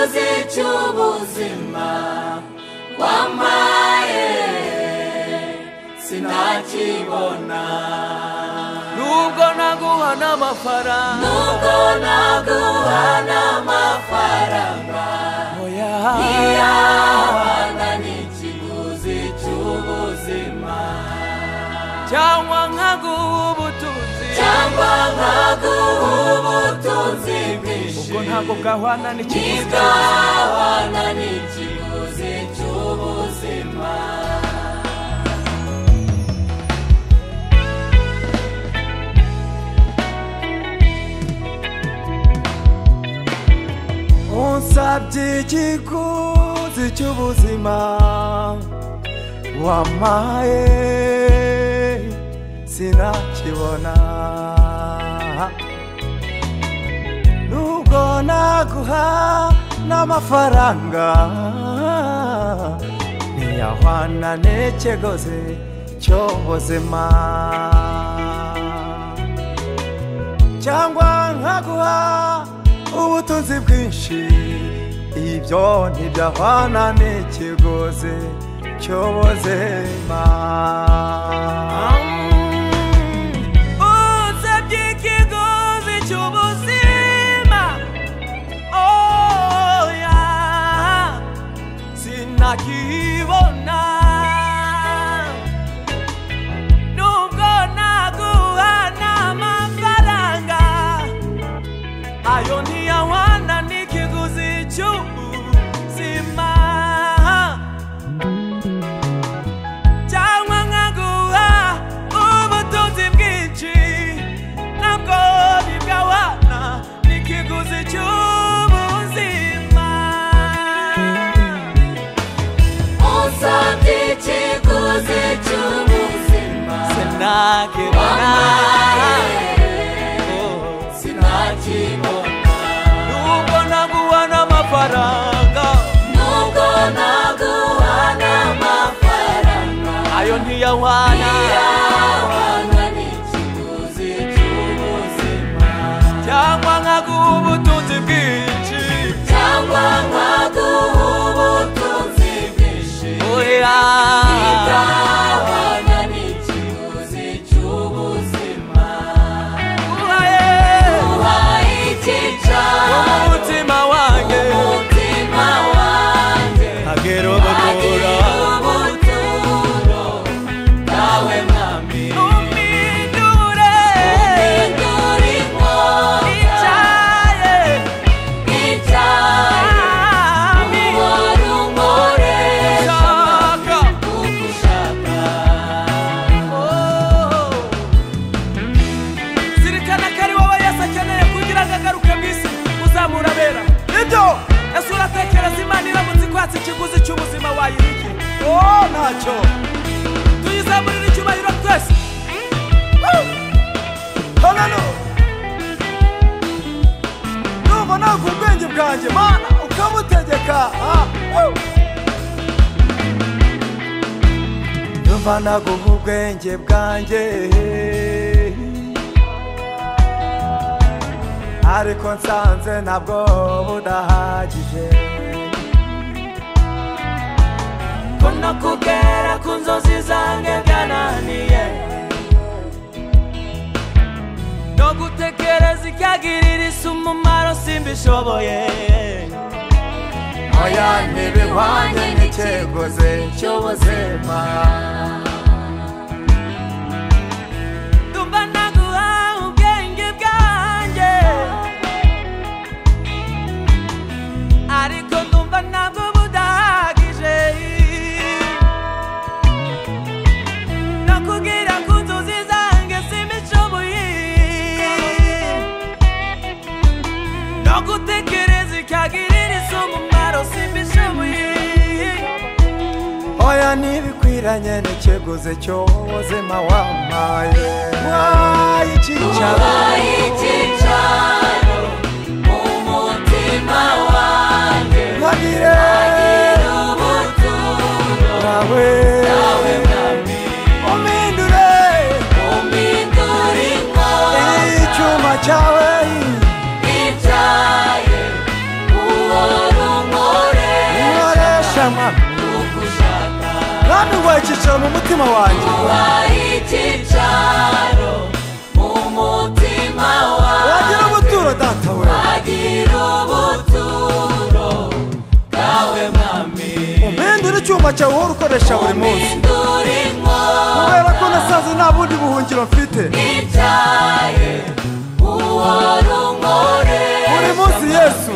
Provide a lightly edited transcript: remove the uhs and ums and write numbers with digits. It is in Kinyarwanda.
ikiguzi cy'ubuzima wampaye sinakibona nubwo naguha n'amafaranga ntiyahwana n'ikiguzi cy'ubuzima cyangwa nkaguha ubutunzi bwinshi ubwo ntabwo bwahwana n'ikiguzi cy'ubuzima unsabye ikiguzi cy'ubuzima wampaye sinakibona nubwo naguha n'amafaranga ntiyahwana n'ikiguzi cy'ubuzima cyangwa nkaguha ubutunzi bwinshi ibyo ntibyahwana n'ikiguzi cy'ubuzima unsabye ikiguzi cy'ubuzima oya sinakibona nubwo naguha n'amafaranga ayo ntiyahwana n'ikiguzi cy'ubuzima cyangwa nkaguha ubutunzi bwinshi nabwo ntibwahwana n'ikiguzi cy'ubuzima unsabye ikiguzi cy'ubuzima sinakibona sinakibona nubwo naguha n'amafaranga ayo ntiyahwana n'ikiguzi cy'ubuzima cyangwa nkaguha ubutunzi bwinshi oya ntiyahwana n'ikiguzi cy'ubuzima uhaye icyicaro umutima wanjye agera ubuturo bwawe mwami umpindure uhora unkoresha uko ushaka zirikana ko ari wowe Yesu akeneye kugira ngo agaruke mu isi uzamura abera nibyo ese uratekereza Imana iramutse ikwatse ikiguzi cy'ubuzima wayiriki ntacyo tuyizamurire icyubahiro twese numva naguha ubwenge bwanjye Mana ukabutegeka numva naguha ubwenge bwanjye ariko nsanze ntabwo budahagije ko no kugera ku nzozi zanjye byananiye no gutekereza icyagirira isi umumaro simbishoboye oya ntibihwanye n'ikiguzi cy'ubuzima ndumva naguha ubwenge bwanjye ariko ndumva ntabwo budahagije no kugira ku nzozi zanjye simbishoboye no gutekereza icyagirira isi umumaro simbishoboye oya ntibikwiranye n'ikiguzi cy'ubuzima wampaye icyicaro mu mutima wanjye ntagire ubuturo bwawe mwami umpindure icyuma cyawe icyaye uhora mwami kugushaka mwami nguhaye icyicaro mu mutima wanjye nguhaye icyicaro mu mutima wanjye wagira ubuturo data we wagira ubuturo bwawe mwami umpindura icyuma cyawe uhora ukoresha buri munsi umpindura inkono kubera ko nasaze nta bundi buhungiro mfite nicyaye uhora unkoresha buri munsi yesu